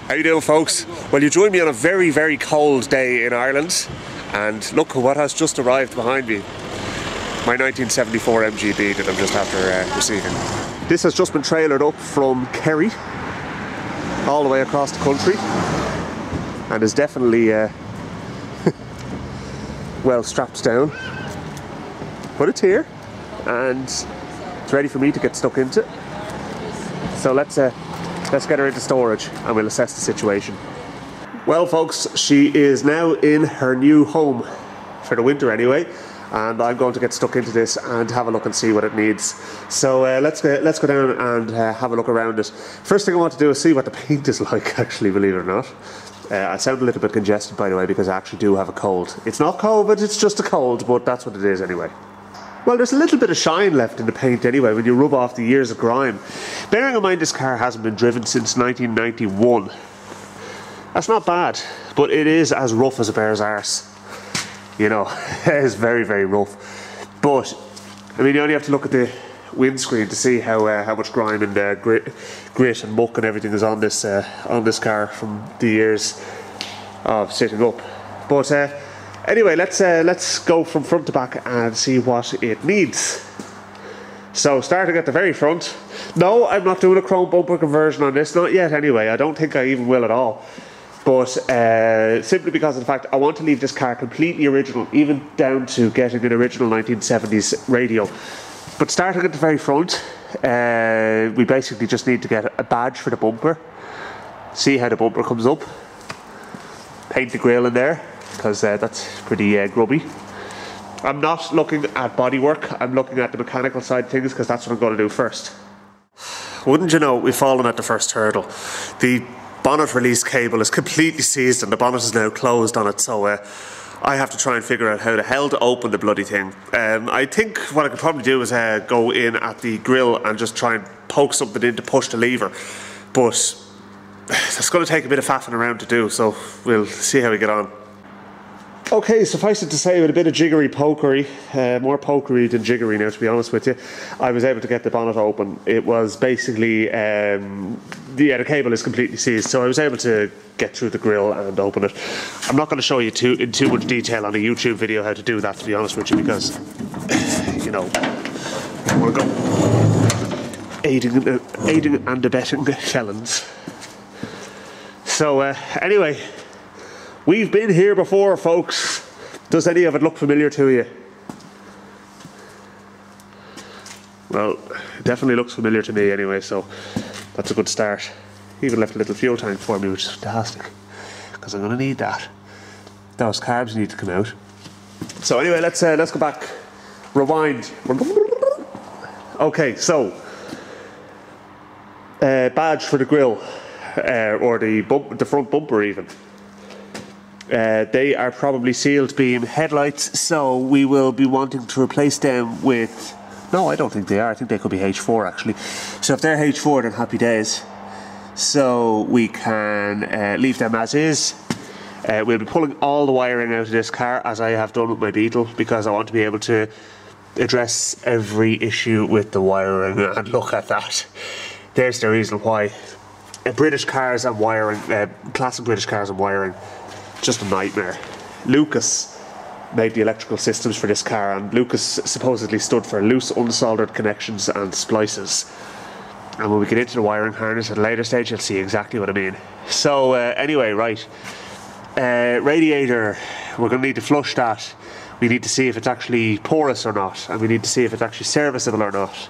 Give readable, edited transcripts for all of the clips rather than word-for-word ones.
How you doing, folks? Well, you joined me on a very, very cold day in Ireland, and look what has just arrived behind me. My 1974 MGB that I'm just after receiving. This has just been trailered up from Kerry all the way across the country, and is definitely well strapped down. But it's here, and it's ready for me to get stuck into. So let's get her into storage and we'll assess the situation. Well, folks, she is now in her new home, for the winter anyway, and I'm going to get stuck into this and have a look and see what it needs. So let's go down and have a look around it. First thing I want to do is see what the paint is like, actually, believe it or not. I sound a little bit congested, by the way, because I actually do have a cold. It's not COVID, it's just a cold, but that's what it is anyway. Well, there's a little bit of shine left in the paint anyway when you rub off the years of grime. Bearing in mind this car hasn't been driven since 1991. That's not bad, but it is as rough as a bear's arse. You know, it is very, very rough. But, I mean, you only have to look at the windscreen to see how much grime and grit and muck and everything is on this car from the years of sitting up. But anyway, let's go from front to back and see what it needs. So, starting at the very front. No, I'm not doing a chrome bumper conversion on this, not yet anyway. I don't think I even will at all. But simply because of the fact I want to leave this car completely original, even down to getting an original 1970s radio. But starting at the very front, we basically just need to get a badge for the bumper. See how the bumper comes up. Paint the grille in there, because that's pretty grubby. I'm not looking at bodywork, I'm looking at the mechanical side of things, because that's what I'm going to do first. Wouldn't you know, we've fallen at the first hurdle. The bonnet release cable is completely seized and the bonnet is now closed on it, so I have to try and figure out how the hell to open the bloody thing. I think what I could probably do is go in at the grille and just try and poke something in to push the lever, but that's going to take a bit of faffing around to do, so we'll see how we get on. Okay, suffice it to say, with a bit of jiggery pokery, more pokery than jiggery now, to be honest with you, I was able to get the bonnet open. It was basically, the cable is completely seized, so I was able to get through the grille and open it. I'm not going to show you in too much detail on a YouTube video how to do that, to be honest with you, because, you know, I want to go aiding and abetting felons. So, anyway, we've been here before, folks. Does any of it look familiar to you? Well, it definitely looks familiar to me anyway, so that's a good start. Even left a little fuel tank for me, which is fantastic, because I'm going to need that. Those carbs need to come out. So anyway, let's go back. Rewind. Okay, so badge for the grille, or the front bumper even. They are probably sealed beam headlights, so we will be wanting to replace them with... No, I don't think they are. I think they could be H4 actually. So if they're H4, then happy days. So we can leave them as is. We'll be pulling all the wiring out of this car, as I have done with my Beetle, because I want to be able to address every issue with the wiring. And look at that. There's the reason why. British cars and wiring, classic British cars and wiring, just a nightmare. Lucas made the electrical systems for this car, and Lucas supposedly stood for loose unsoldered connections and splices. And when we get into the wiring harness at a later stage, you'll see exactly what I mean. So anyway, right, radiator, we're going to need to flush that. We need to see if it's actually porous or not, and we need to see if it's actually serviceable or not.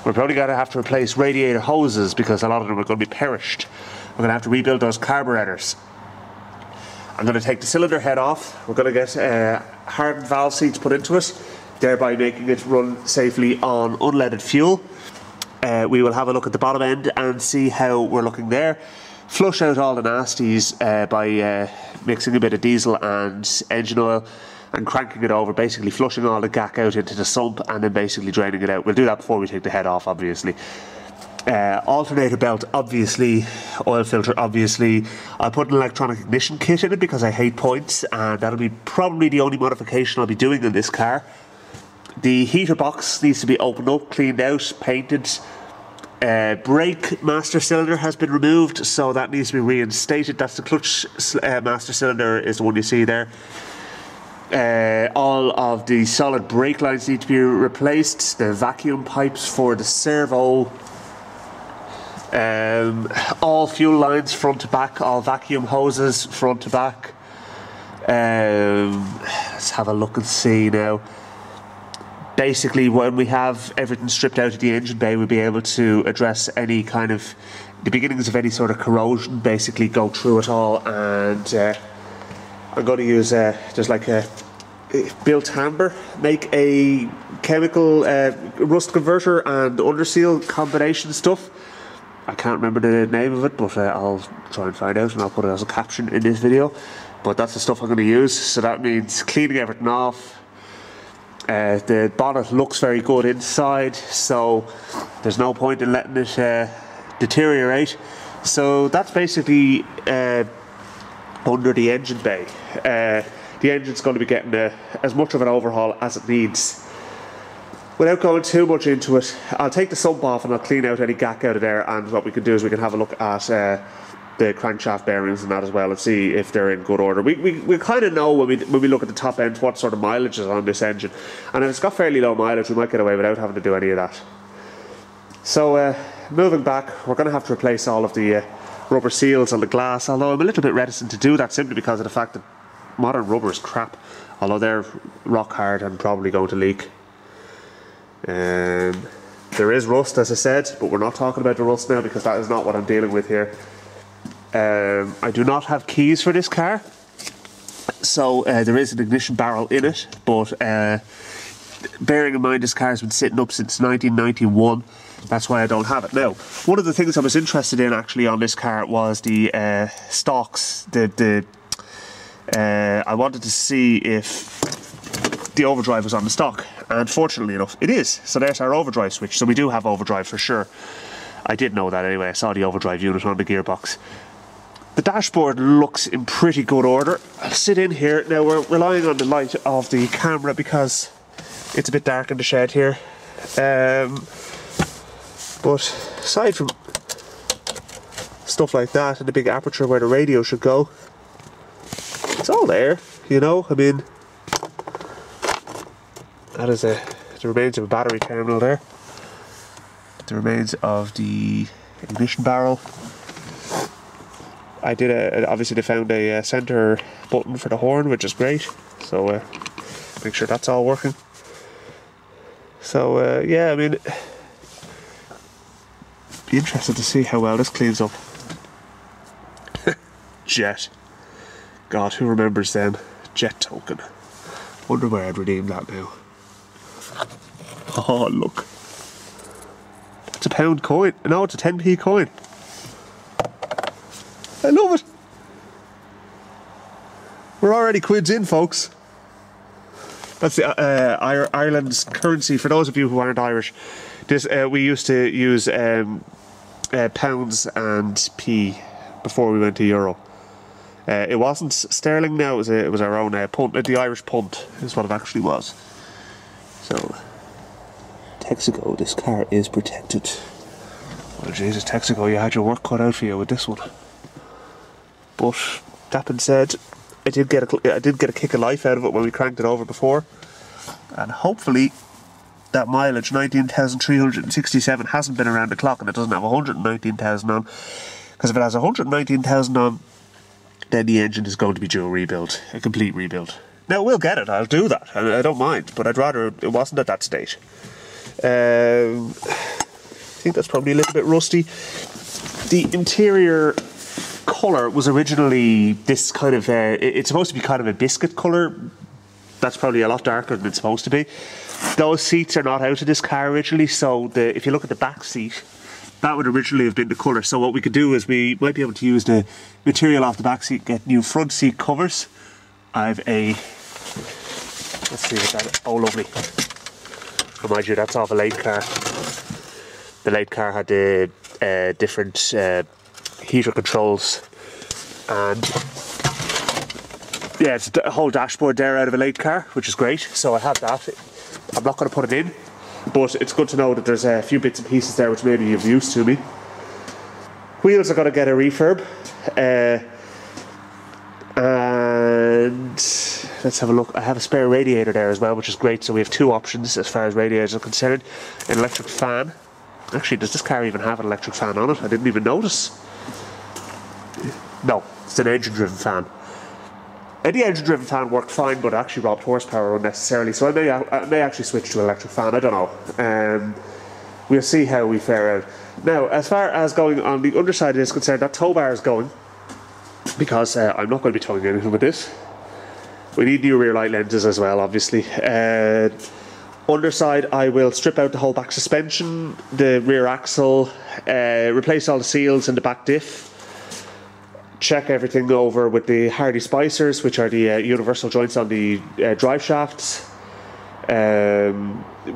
We're probably going to have to replace radiator hoses, because a lot of them are going to be perished. We're going to have to rebuild those carburetors. I'm going to take the cylinder head off. We're going to get hardened valve seats put into it, thereby making it run safely on unleaded fuel. We will have a look at the bottom end and see how we're looking there. Flush out all the nasties by mixing a bit of diesel and engine oil and cranking it over, basically flushing all the gack out into the sump and then basically draining it out. We'll do that before we take the head off, obviously. Alternator belt, obviously. Oil filter, obviously. I'll put an electronic ignition kit in it because I hate points, and that'll be probably the only modification I'll be doing in this car. The heater box needs to be opened up, cleaned out, painted, Brake master cylinder has been removed, so that needs to be reinstated. That's the clutch master cylinder is the one you see there. All of the solid brake lines need to be replaced. The vacuum pipes for the servo. All fuel lines front to back. All vacuum hoses front to back. Let's have a look and see now. Basically, when we have everything stripped out of the engine bay, we'll be able to address any kind of the beginnings of any sort of corrosion. Basically, go through it all, and I'm going to use just like a built hammer, make a chemical rust converter and underseal combination stuff. I can't remember the name of it, but I'll try and find out, and I'll put it as a caption in this video. But that's the stuff I'm going to use. So that means cleaning everything off. The bonnet looks very good inside, so there's no point in letting it deteriorate. So that's basically under the engine bay. The engine's going to be getting as much of an overhaul as it needs. Without going too much into it, I'll take the sump off and I'll clean out any gack out of there, and what we can do is we can have a look at the crankshaft bearings and that as well, and see if they're in good order. We kind of know when we look at the top end what sort of mileage is on this engine, and if it's got fairly low mileage, we might get away without having to do any of that. So moving back, we're going to have to replace all of the rubber seals on the glass, although I'm a little bit reticent to do that simply because of the fact that modern rubber is crap, although they're rock hard and probably going to leak. There is rust, as I said, but we're not talking about the rust now because that is not what I'm dealing with here. I do not have keys for this car, so there is an ignition barrel in it, but bearing in mind this car has been sitting up since 1991, that's why I don't have it. Now, one of the things I was interested in actually on this car was the stalks. I wanted to see if the overdrive was on the stock, and fortunately enough it is. So there's our overdrive switch, so we do have overdrive for sure. I did know that anyway, I saw the overdrive unit on the gearbox. The dashboard looks in pretty good order. I'll sit in here. Now we're relying on the light of the camera because it's a bit dark in the shed here. But aside from stuff like that and the big aperture where the radio should go, it's all there, you know. I mean, that is the remains of a battery terminal there. The remains of the ignition barrel. I did obviously they found a center button for the horn, which is great. So make sure that's all working. So yeah, I mean, be interested to see how well this cleans up. Jet. God, who remembers them? Jet token. Wonder where I'd redeem that now. Oh, look. It's a £1 coin. No, it's a 10p coin. I love it. We're already quids in, folks. That's the Ireland's currency. For those of you who aren't Irish, this we used to use pounds and p before we went to euro. It wasn't sterling now. It was our own punt. The Irish punt is what it actually was. So, Texaco, this car is protected. Well, Jesus, Texaco, you had your work cut out for you with this one. But that being said, I did get a kick of life out of it when we cranked it over before, and hopefully that mileage 19,367 hasn't been around the clock and it doesn't have 119,000 on. Because if it has 119,000 on, then the engine is going to be due a rebuild, a complete rebuild. Now we'll get it. I'll do that. I don't mind, but I'd rather it wasn't at that stage. I think that's probably a little bit rusty. The interior colour was originally this kind of it's supposed to be kind of a biscuit colour. That's probably a lot darker than it's supposed to be. Those seats are not out of this car originally, so if you look at the back seat, that would originally have been the colour. So what we could do is we might be able to use the material off the back seat, get new front seat covers. I have a, let's see what that is. Oh, lovely. Remind you, that's off a late car. The late car had the different heater controls, and yeah, it's a whole dashboard there out of a late car, which is great. So I have that. I'm not going to put it in but it's good to know that there's a few bits and pieces there which maybe you've used to me. Wheels are going to get a refurb, and let's have a look. I have a spare radiator there as well, which is great. So we have two options as far as radiators are concerned. An electric fan. Actually, does this car even have an electric fan on it? I didn't even notice. No, it's an engine-driven fan. The engine-driven fan worked fine, but it actually robbed horsepower unnecessarily. So I may actually switch to an electric fan. I don't know. We'll see how we fare out. Now, as far as going on the underside is concerned, that tow bar is going, because I'm not going to be towing anything with this. We need new rear light lenses as well, obviously. Underside, I will strip out the whole back suspension, the rear axle, replace all the seals in the back diff, check everything over with the Hardy spicers, which are the universal joints on the drive shafts.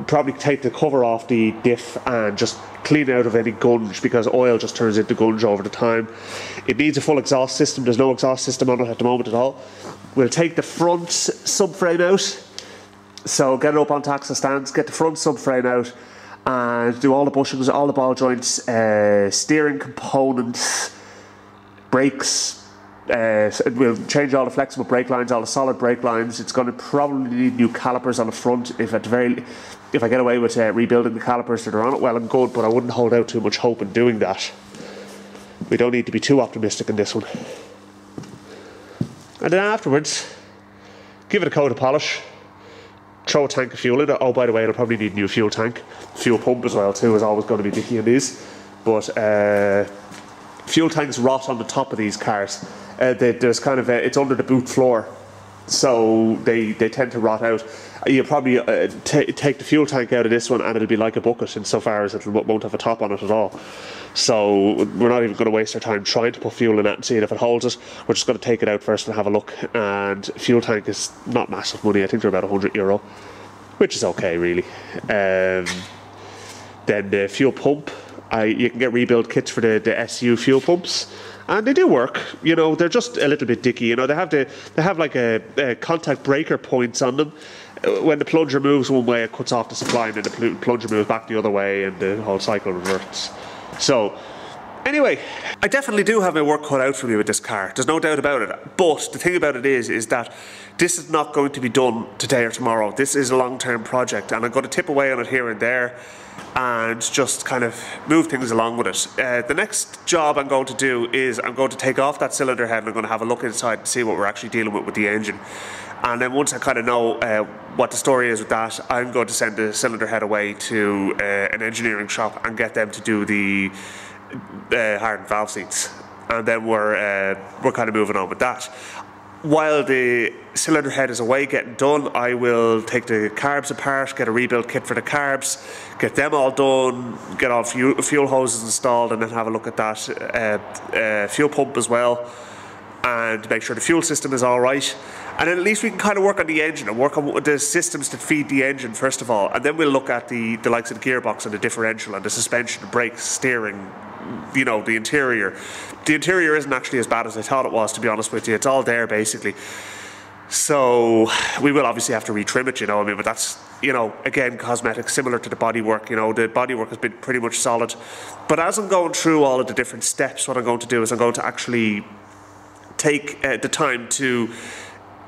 Probably take the cover off the diff and just clean out of any gunge, because oil just turns into gunge over the time. It needs a full exhaust system. There's no exhaust system on it at the moment at all. We'll take the front subframe out, so get it up onto axle stands, get the front subframe out and do all the bushings, all the ball joints, steering components, brakes. We'll change all the flexible brake lines, all the solid brake lines. It's going to probably need new calipers on the front. If I get away with rebuilding the calipers that are on it, well and good, but I wouldn't hold out too much hope in doing that. We don't need to be too optimistic in this one. And then afterwards, give it a coat of polish, throw a tank of fuel in it. Oh, by the way, it'll probably need a new fuel tank. Fuel pump as well too is always going to be dicky in these. But fuel tanks rot on the top of these cars. There's kind of it's under the boot floor, so they tend to rot out. You probably take the fuel tank out of this one and it'll be like a bucket insofar as it won't have a top on it at all. So we're not even going to waste our time trying to put fuel in that and seeing if it holds it. We're just going to take it out first and have a look. And fuel tank is not massive money. I think they're about €100, which is okay really. Then the fuel pump, you can get rebuild kits for the SU fuel pumps, and they do work. You know, they're just a little bit dicky. You know, they have like a contact breaker points on them. When the plunger moves one way, it cuts off the supply, and then the plunger moves back the other way, and the whole cycle reverts. So, anyway, I definitely do have my work cut out for me with this car. There's no doubt about it. But the thing about it is that this is not going to be done today or tomorrow. This is a long-term project, and I'm going to tip away on it here and there and just kind of move things along with it. The next job I'm going to do is I'm going to take off that cylinder head and I'm going to have a look inside and see what we're actually dealing with the engine. And then once I kind of know what the story is with that, I'm going to send the cylinder head away to an engineering shop and get them to do the hardened valve seats. And then we're kind of moving on with that. While the cylinder head is away getting done, I will take the carbs apart, get a rebuild kit for the carbs, get them all done, get all fuel hoses installed, and then have a look at that fuel pump as well, and make sure the fuel system is all right. And then at least we can kind of work on the engine and work on the systems that feed the engine first of all, and then we'll look at the likes of the gearbox and the differential and the suspension, the brakes, steering, you know, the interior. The interior isn't actually as bad as I thought it was, to be honest with you. It's all there basically. So we will obviously have to retrim it, you know, I mean, but that's, you know, again, cosmetic, similar to the bodywork. You know, the bodywork has been pretty much solid. But as I'm going through all of the different steps, what I'm going to do is I'm going to actually take the time to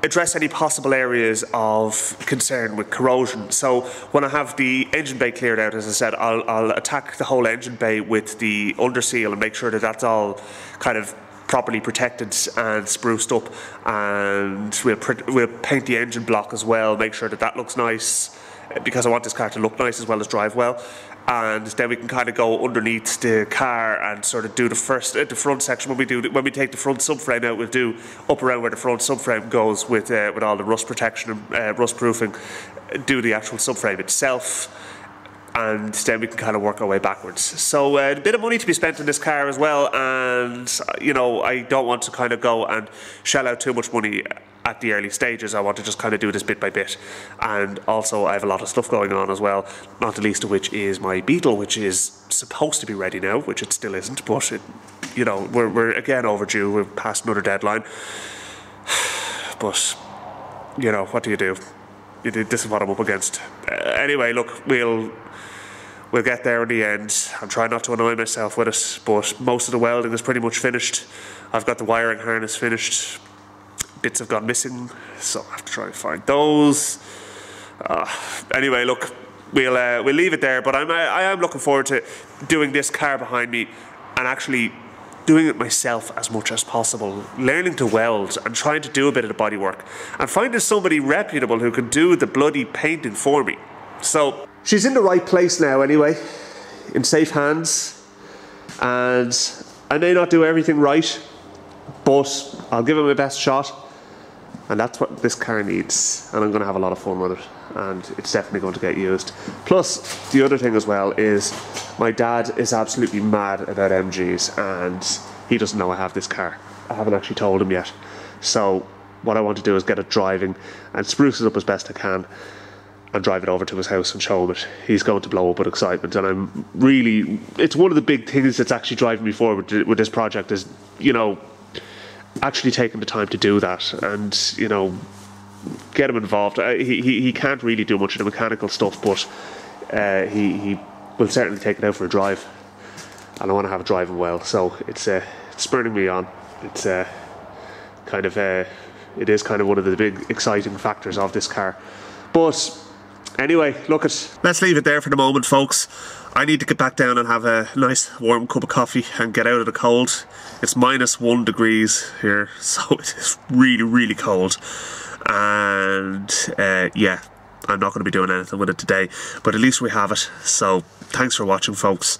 address any possible areas of concern with corrosion. So when I have the engine bay cleared out, as I said, I'll attack the whole engine bay with the under seal and make sure that that's all kind of properly protected and spruced up, and we'll paint the engine block as well, make sure that that looks nice, because I want this car to look nice as well as drive well. And then we can kind of go underneath the car and sort of do the front section. When we take the front subframe out, we'll do up around where the front subframe goes with all the rust protection and rust proofing, do the actual subframe itself, and then we can kind of work our way backwards. So a bit of money to be spent in this car as well, and you know, I don't want to kind of go and shell out too much money at the early stages. I want to just kind of do this bit by bit. And also I have a lot of stuff going on as well, not the least of which is my Beetle, which is supposed to be ready now, which it still isn't, but it, you know, we're again overdue. We're past another deadline. But you know, what do you do? this is what I'm up against. Anyway, look, we'll get there in the end. I'm trying not to annoy myself with it, but most of the welding is pretty much finished. I've got the wiring harness finished. Bits have gone missing, so I have to try and find those. Anyway, look, we'll leave it there, but I am looking forward to doing this car behind me and actually doing it myself as much as possible, learning to weld and trying to do a bit of the bodywork and finding somebody reputable who can do the bloody painting for me. So she's in the right place now anyway, in safe hands, and I may not do everything right, but I'll give it my best shot, and that's what this car needs, and I'm going to have a lot of fun with it, and it's definitely going to get used. Plus, the other thing as well is my dad is absolutely mad about MGs, and he doesn't know I have this car. I haven't actually told him yet. So what I want to do is get it driving and spruce it up as best I can and drive it over to his house and show him it. He's going to blow up with excitement, and I'm really, it's one of the big things that's actually driving me forward with this project is, you know, actually taking the time to do that and, you know, get him involved. He can't really do much of the mechanical stuff, but he will certainly take it out for a drive, and I want to have it driving well, so it's spurring me on. It's kind of it is kind of one of the big exciting factors of this car. But anyway, let's leave it there for the moment, folks. I need to get back down and have a nice warm cup of coffee and get out of the cold. It's -1 degrees here, so it is really, really cold. And yeah, I'm not going to be doing anything with it today, but at least we have it. So thanks for watching, folks,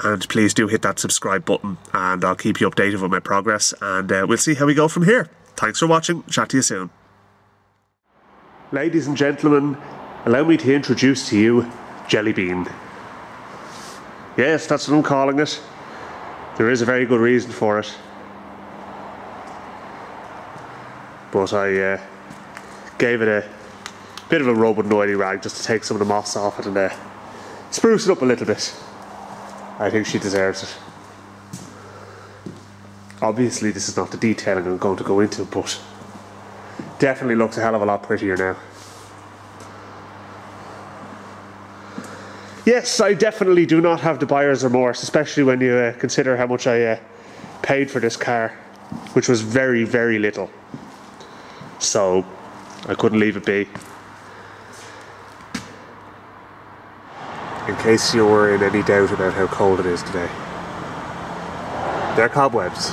and please do hit that subscribe button, and I'll keep you updated with my progress, and we'll see how we go from here. Thanks for watching. Chat to you soon. Ladies and gentlemen, allow me to introduce to you Jelly Bean. Yes, that's what I'm calling it. There is a very good reason for it, but I gave it a bit of a rub with an oily rag just to take some of the moss off it and spruce it up a little bit. I think she deserves it. Obviously this is not the detailing I'm going to go into, but definitely looks a hell of a lot prettier now. Yes, I definitely do not have the buyer's remorse, especially when you consider how much I paid for this car, which was very, very little. So I couldn't leave it be. In case you were in any doubt about how cold it is today, they're cobwebs.